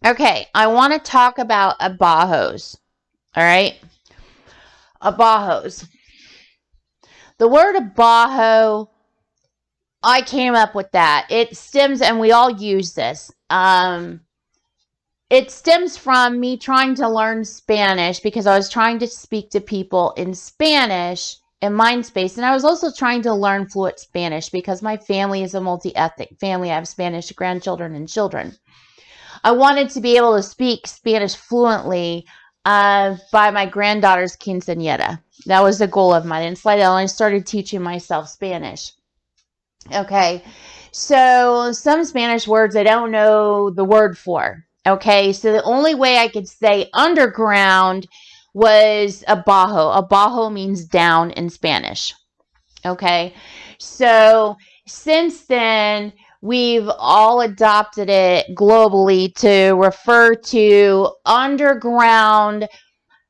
Okay, I want to talk about Abajos. All right, Abajos. The word Abajo, I came up with that. It stems, and we all use this. It stems from me trying to learn Spanish because I was trying to speak to people in Spanish in Mindspace, and I was also trying to learn fluent Spanish because my family is a multi-ethnic family. I have Spanish grandchildren and children. I wanted to be able to speak Spanish fluently by my granddaughter's quinceañera. That was the goal of mine. And slightly, I started teaching myself Spanish. Okay, so some Spanish words I don't know the word for. Okay, so the only way I could say underground was abajo. Abajo means down in Spanish. Okay, so since then, we've all adopted it globally to refer to underground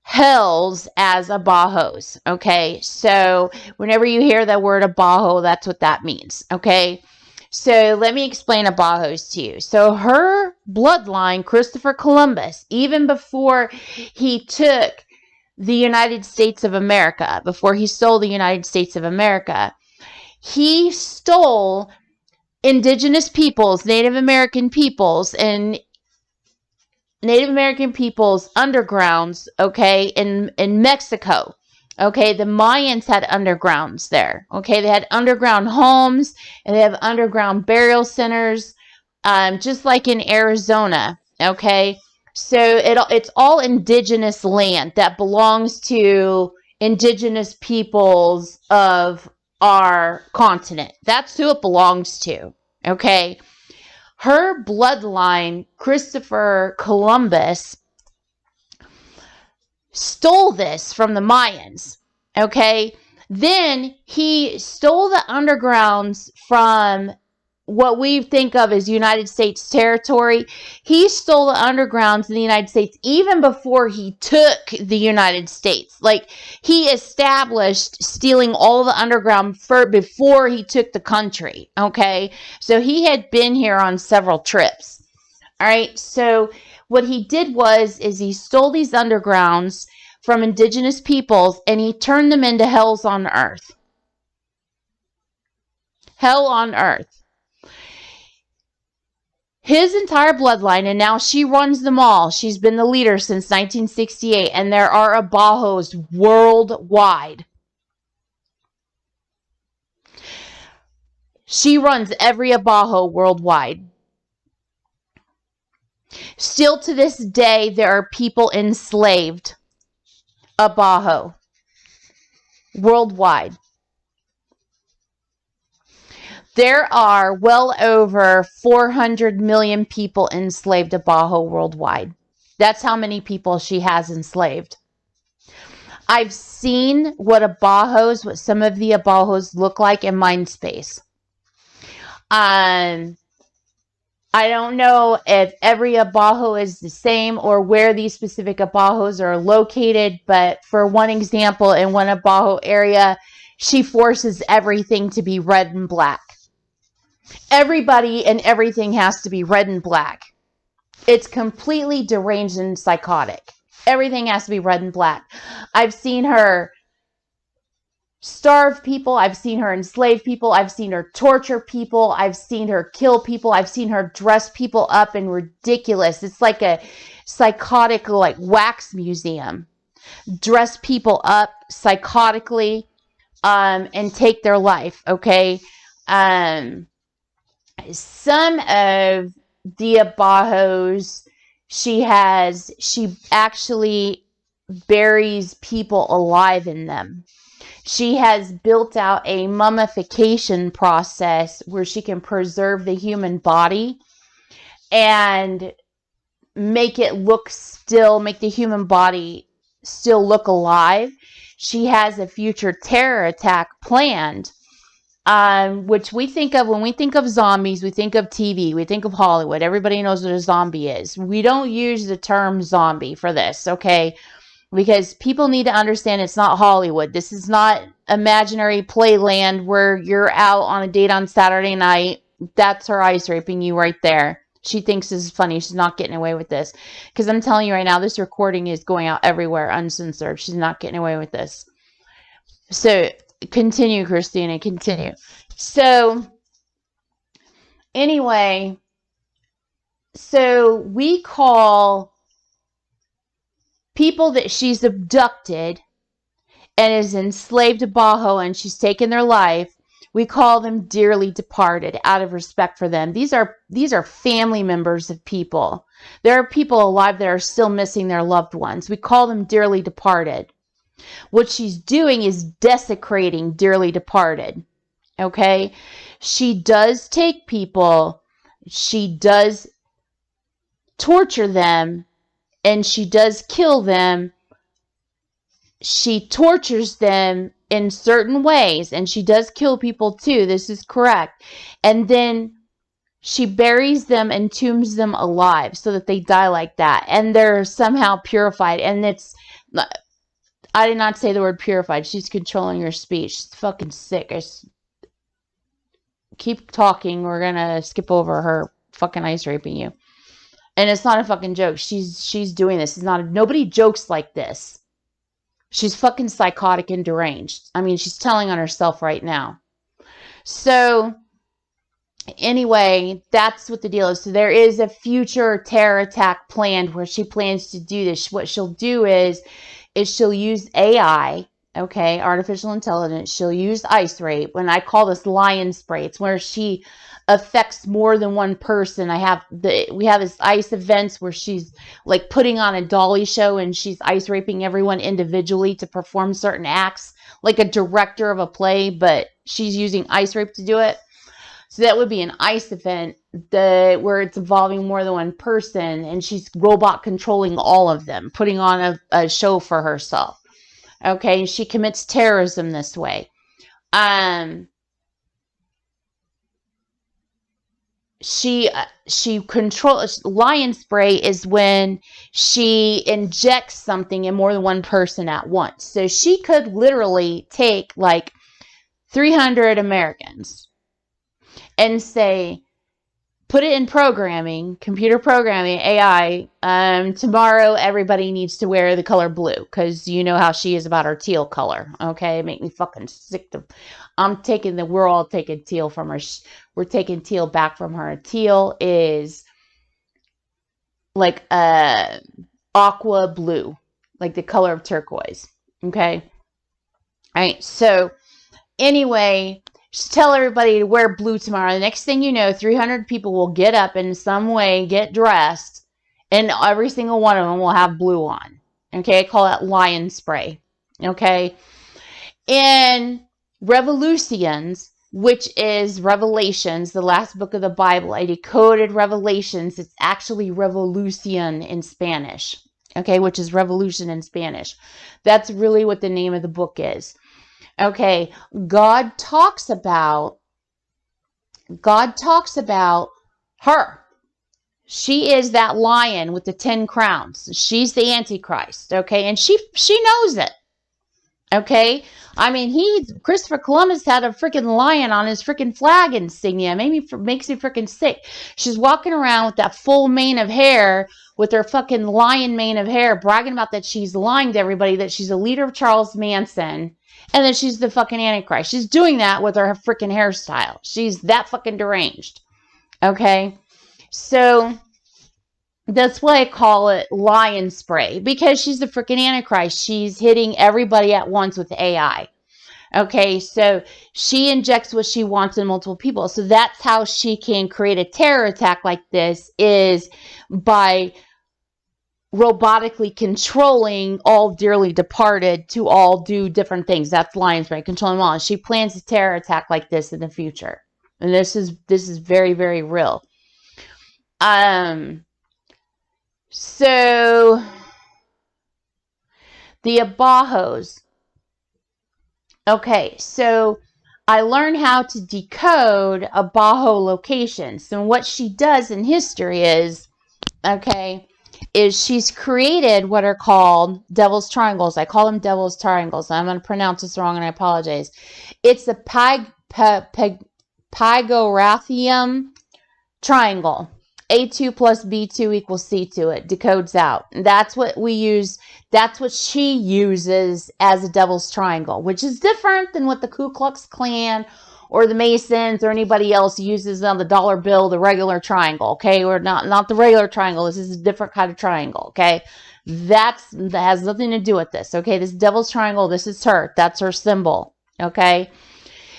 hells as abajos. Okay, so whenever you hear the word abajo, that's what that means. Okay, so let me explain abajos to you. So her bloodline, Christopher Columbus, even before he took the United States of America, before he stole the United States of America, he stole indigenous peoples, Native American peoples, and Native American peoples undergrounds, okay, in Mexico. Okay, the Mayans had undergrounds there. Okay, they had underground homes and they have underground burial centers, just like in Arizona. Okay, so it's all indigenous land that belongs to indigenous peoples of our continent. That's who it belongs to. Okay, her bloodline, Christopher Columbus, stole this from the Mayans. Okay, then he stole the undergrounds from what we think of as United States territory. He stole the undergrounds in the United States even before he took the United States. Like, he established stealing all the underground before he took the country. Okay, so he had been here on several trips. All right, so what he did is he stole these undergrounds from indigenous peoples and he turned them into hells on earth. Hell on earth. His entire bloodline, and now she runs them all. She's been the leader since 1968, and there are Abajos worldwide. She runs every Abajo worldwide. Still to this day, there are people enslaved Abajo worldwide. There are well over 400 million people enslaved Abajo worldwide. That's how many people she has enslaved. I've seen what some of the Abajos look like in Mindspace. I don't know if every Abajo is the same or where these specific Abajos are located, but for one example, in one Abajo area, she forces everything to be red and black. Everybody and everything has to be red and black. It's completely deranged and psychotic. Everything has to be red and black. I've seen her starve people. I've seen her enslave people. I've seen her torture people. I've seen her kill people. I've seen her dress people up in ridiculous. It's like a psychotic, like, wax museum. Dress people up psychotically, and take their life. Okay. Some of the Abajos she actually buries people alive in them. She has built out a mummification process where she can preserve the human body and make the human body still look alive. She has a future terror attack planned, which we think of when we think of zombies. We think of TV, we think of Hollywood. Everybody knows what a zombie is. We don't use the term zombie for this, okay? Because people need to understand it's not Hollywood. This is not imaginary playland where you're out on a date on Saturday night. That's her ice raping you right there. she thinks is funny. She's not getting away with this. Because I'm telling you right now, this recording is going out everywhere uncensored. She's not getting away with this. So continue, Christina, continue. So anyway, so we call people that she's abducted and is enslaved to Abajo and she's taken their life, we call them dearly departed out of respect for them. These are family members of people. There are people alive that are still missing their loved ones. We call them dearly departed. What she's doing is desecrating dearly departed. Okay? She does take people, she does torture them, and she does kill them. She tortures them in certain ways, and she does kill people too. This is correct. And then she buries them and tombs them alive so that they die like that. And they're somehow purified. And I did not say the word purified. She's controlling her speech. She's fucking sick. Keep talking. We're gonna skip over her fucking ice raping you. And it's not a fucking joke. She's doing this. Nobody jokes like this. She's fucking psychotic and deranged. I mean, she's telling on herself right now. So anyway, that's what the deal is. So there is a future terror attack planned where she plans to do this. What she'll do is she'll use AI, okay, artificial intelligence. She'll use ice rape. When I call this lion spray, it's where she affects more than one person. We have this ice events where she's like putting on a dolly show and she's ice raping everyone individually to perform certain acts, like a director of a play, but she's using ice rape to do it. So that would be an ice event where it's involving more than one person, and she's robot controlling all of them, putting on a show for herself. Okay, she commits terrorism this way. She controls. Lion spray is when she injects something in more than one person at once. So she could literally take like 300 Americans and say, put it in programming, computer programming, AI. Tomorrow everybody needs to wear the color blue because you know how she is about her teal color. Okay, make me fucking sick. We're all taking teal from her. We're taking teal back from her. Teal is like aqua blue, like the color of turquoise. Okay, all right. So anyway, just tell everybody to wear blue tomorrow. The next thing you know, 300 people will get up in some way, get dressed, and every single one of them will have blue on. Okay, I call that lion spray. Okay, in Revolutions, which is Revelations, the last book of the Bible, I decoded Revelations. It's actually Revolution in Spanish. Okay, which is revolution in Spanish. That's really what the name of the book is. Okay, God talks about her. She is that lion with the 10 crowns. She's the Antichrist, okay? And she knows it. Okay? I mean, Christopher Columbus had a freaking lion on his freaking flag insignia. Makes me freaking sick. She's walking around with that full mane of hair, with her fucking lion mane of hair, bragging about that she's lying to everybody, that she's a leader of Charles Manson, and that she's the fucking Antichrist. She's doing that with her freaking hairstyle. She's that fucking deranged. Okay? So that's why I call it lion spray, because she's the freaking Antichrist. She's hitting everybody at once with AI. Okay, so she injects what she wants in multiple people. So that's how she can create a terror attack like this, is by robotically controlling all dearly departed to all do different things. That's lion spray, controlling them all. And she plans a terror attack like this in the future. And this is very, very real. So the Abajos. Okay, so I learned how to decode Abajo locations. So what she does in history is she's created what are called devil's triangles. I call them devil's triangles. I'm going to pronounce this wrong and I apologize. It's a Pygorathium triangle. A2 plus B2 equals C2. It decodes out. That's what we use. That's what she uses as a devil's triangle, which is different than what the Ku Klux Klan or the Masons or anybody else uses on the dollar bill, the regular triangle, okay? Or not the regular triangle. This is a different kind of triangle, okay? That has nothing to do with this, okay? This devil's triangle, this is her. That's her symbol, okay?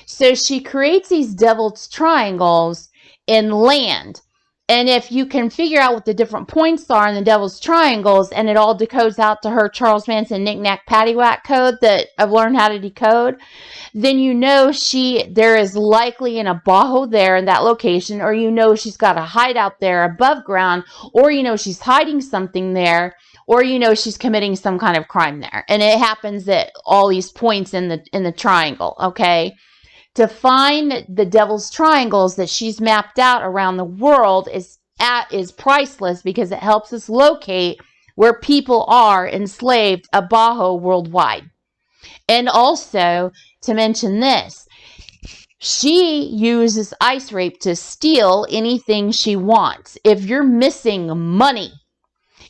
So she creates these devil's triangles in land. And if you can figure out what the different points are in the devil's triangles, and it all decodes out to her Charles Manson knick-knack paddywhack code that I've learned how to decode, then you know there is likely an Abajo there in that location, or you know she's got a hideout there above ground, or you know she's hiding something there, or you know she's committing some kind of crime there. And it happens at all these points in the triangle, okay? To find the devil's triangles that she's mapped out around the world is priceless, because it helps us locate where people are enslaved Abajo worldwide. And also, to mention this, she uses ice rape to steal anything she wants. If you're missing money,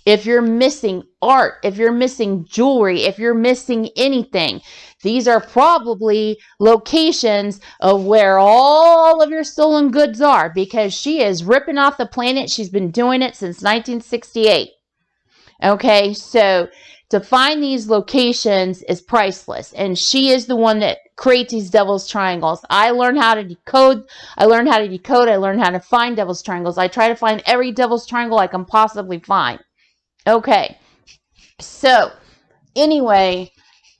if you're missing art, if you're missing jewelry, if you're missing anything, these are probably locations of where all of your stolen goods are, because she is ripping off the planet. She's been doing it since 1968. Okay, so to find these locations is priceless, and she is the one that creates these devil's triangles. I learned how to decode. I learned how to find devil's triangles. I try to find every devil's triangle I can possibly find. Okay, so anyway,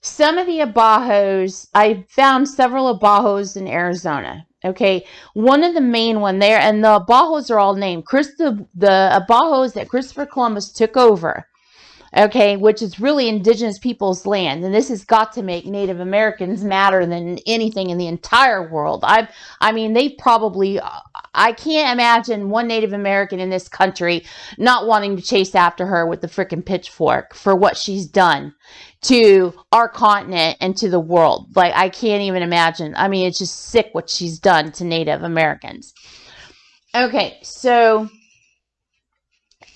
some of the Abajos, I found several Abajos in Arizona. Okay, one of the main one there, and the Abajos are all named. The Abajos that Christopher Columbus took over, okay, which is really indigenous people's land, and this has got to make Native Americans madder than anything in the entire world. I mean, they probably, I can't imagine one Native American in this country not wanting to chase after her with the frickin' pitchfork for what she's done to our continent and to the world. Like, I can't even imagine. I mean, it's just sick what she's done to Native Americans. Okay, so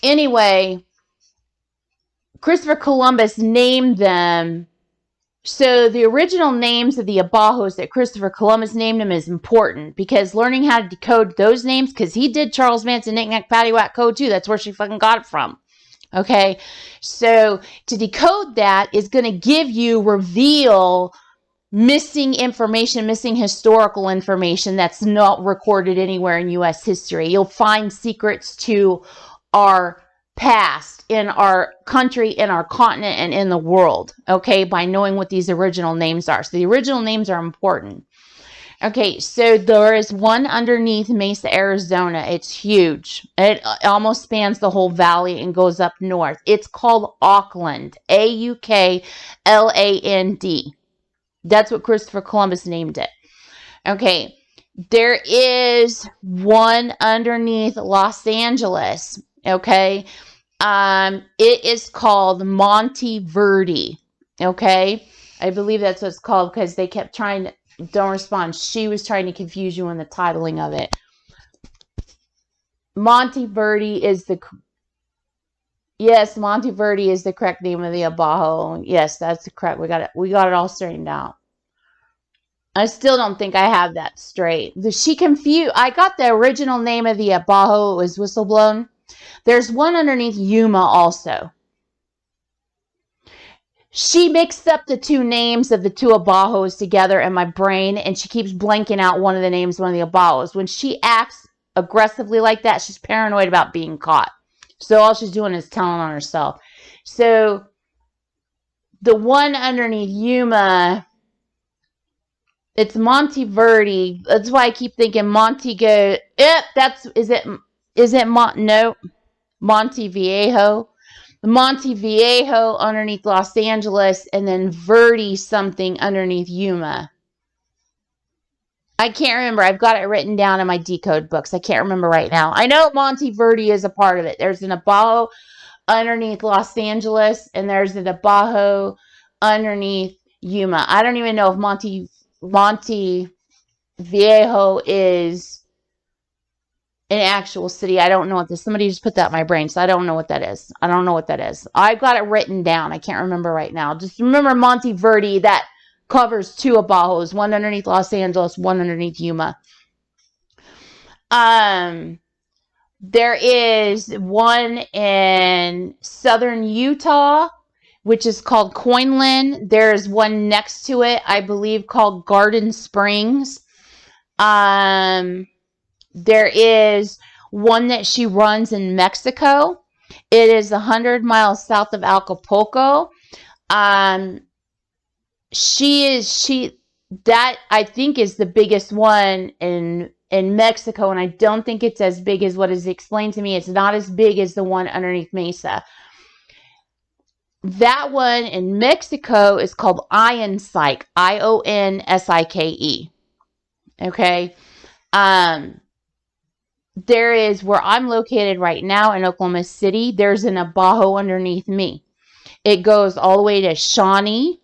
anyway, Christopher Columbus named them. So the original names of the Abajos that Christopher Columbus named them is important, because learning how to decode those names, because he did Charles Manson knick-knack paddywhack code too. That's where she fucking got it from. Okay, so to decode that is going to reveal missing information, missing historical information that's not recorded anywhere in U.S. history. You'll find secrets to our past in our country, in our continent, and in the world, okay, by knowing what these original names are. So the original names are important. Okay, so there is one underneath Mesa, Arizona. It's huge. It almost spans the whole valley and goes up north. It's called Auckland, Aukland. That's what Christopher Columbus named it. Okay, there is one underneath Los Angeles. Okay, it is called Monte Verde. Okay, I believe that's what it's called, because they kept trying to, don't respond. She was trying to confuse you in the titling of it. Monte Verde is Monte Verde is the correct name of the Abajo. Yes, that's correct. We got it all straightened out. I still don't think I have that straight. She confused. I got the original name of the Abajo. It was Whistleblown. There's one underneath Yuma also. She mixed up the two names of the two Abajos together in my brain, and she keeps blanking out one of the names of one of the Abajos. When she acts aggressively like that, she's paranoid about being caught. So all she's doing is telling on herself. So the one underneath Yuma, it's Monte Verde. That's why I keep thinking Montego. Monte Viejo. Monte Viejo underneath Los Angeles, and then Verde something underneath Yuma. I can't remember. I've got it written down in my decode books. I can't remember right now. I know Monte Verde is a part of it. There's an Abajo underneath Los Angeles, and there's an Abajo underneath Yuma. I don't even know if Monte Viejo is An actual city. I don't know what this. Somebody just put that in my brain, so I don't know what that is. I don't know what that is. I've got it written down. I can't remember right now. Just remember Monte Verde. That covers 2 Abajos, one underneath Los Angeles, one underneath Yuma. There is one in southern Utah, which is called Coinland. There's one next to it, I believe, called Garden Springs. There is one that she runs in Mexico. It is 100 miles south of Acapulco. That I think is the biggest one in Mexico, and I don't think it's as big as what is explained to me. It's not as big as the one underneath Mesa. That one in Mexico is called Onsike, Onsike. Okay. There is, where I'm located right now in Oklahoma City, there's an Abajo underneath me. It goes all the way to Shawnee,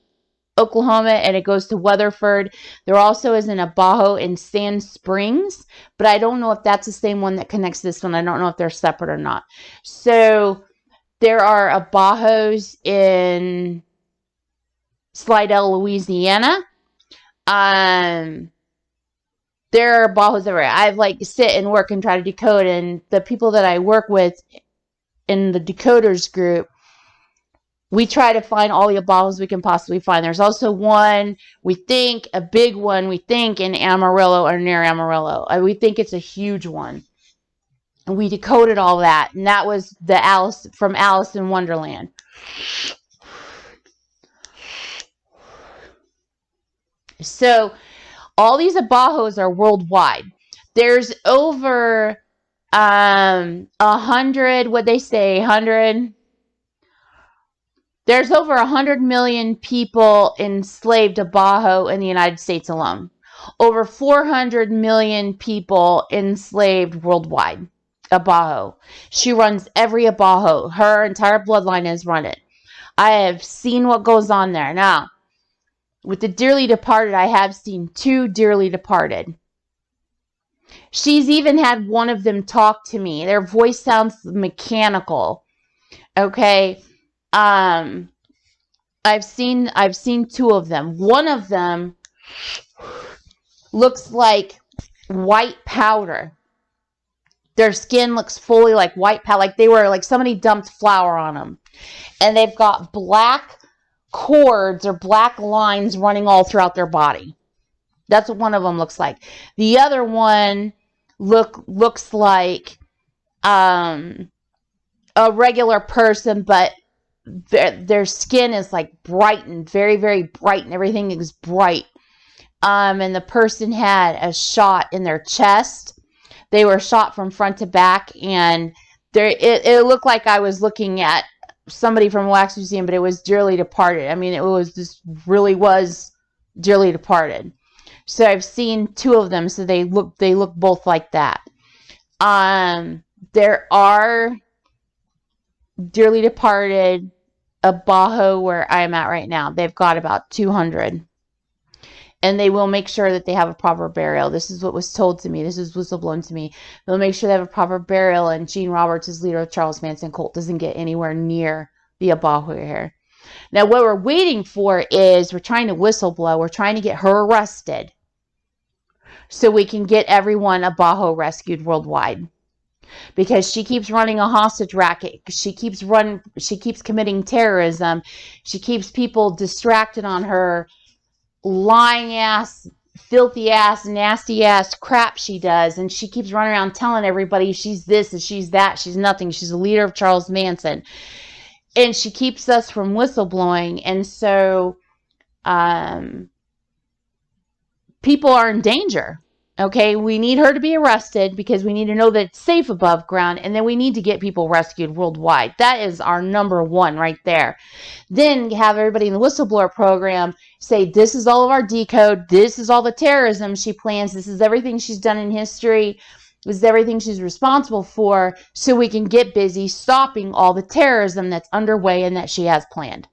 Oklahoma, and it goes to Weatherford. There also is an Abajo in Sand Springs, but I don't know if that's the same one that connects this one. I don't know if they're separate or not. So there are Abajos in Slidell, Louisiana. There are Abajos everywhere. I've sit and work and try to decode, and the people that I work with in the decoders group, we try to find all the Abajos we can possibly find. There's also one, we think, a big one, we think, in Amarillo or near Amarillo. We think it's a huge one. And we decoded all that. And that was from Alice in Wonderland. So all these Abajos are worldwide. There's over 100, what'd they say, 100? There's over 100 million people enslaved Abajo in the United States alone. Over 400 million people enslaved worldwide. Abajo. She runs every Abajo. Her entire bloodline is run it. I have seen what goes on there. Now, with the dearly departed, I have seen 2 dearly departed. She's even had one of them talk to me. Their voice sounds mechanical. Okay. I've seen 2 of them. One of them looks like white powder. Their skin looks fully like white powder, like they were, like somebody dumped flour on them. And they've got black cords or black lines running all throughout their body. That's what one of them looks like. The other one looks like a regular person, but their skin is like bright and very, very bright, and everything is bright. And the person had a shot in their chest. They were shot from front to back, and it looked like I was looking at somebody from a wax museum, but it was dearly departed. I mean, really was dearly departed. So I've seen 2 of them, so they look both like that. There are dearly departed Abajo where I'm at right now. They've got about 200. And they will make sure that they have a proper burial. This is what was told to me. This is whistleblown to me. They'll make sure they have a proper burial, and Gene Roberts, as leader of Charles Manson cult, doesn't get anywhere near the Abajo here. Now, what we're waiting for is we're trying to whistleblow. We're trying to get her arrested so we can get everyone Abajo rescued worldwide. Because she keeps running a hostage racket. She keeps committing terrorism. She keeps people distracted on her lying ass, filthy ass, nasty ass crap she does, and she keeps running around telling everybody she's this and she's that. She's nothing. She's a leader of Charles Manson, and she keeps us from whistleblowing. And so people are in danger. Okay, we need her to be arrested because we need to know that it's safe above ground, and then we need to get people rescued worldwide. That is our number 1 right there. Then have everybody in the whistleblower program say, this is all of our decode, this is all the terrorism she plans, this is everything she's done in history, this is everything she's responsible for, so we can get busy stopping all the terrorism that's underway and that she has planned.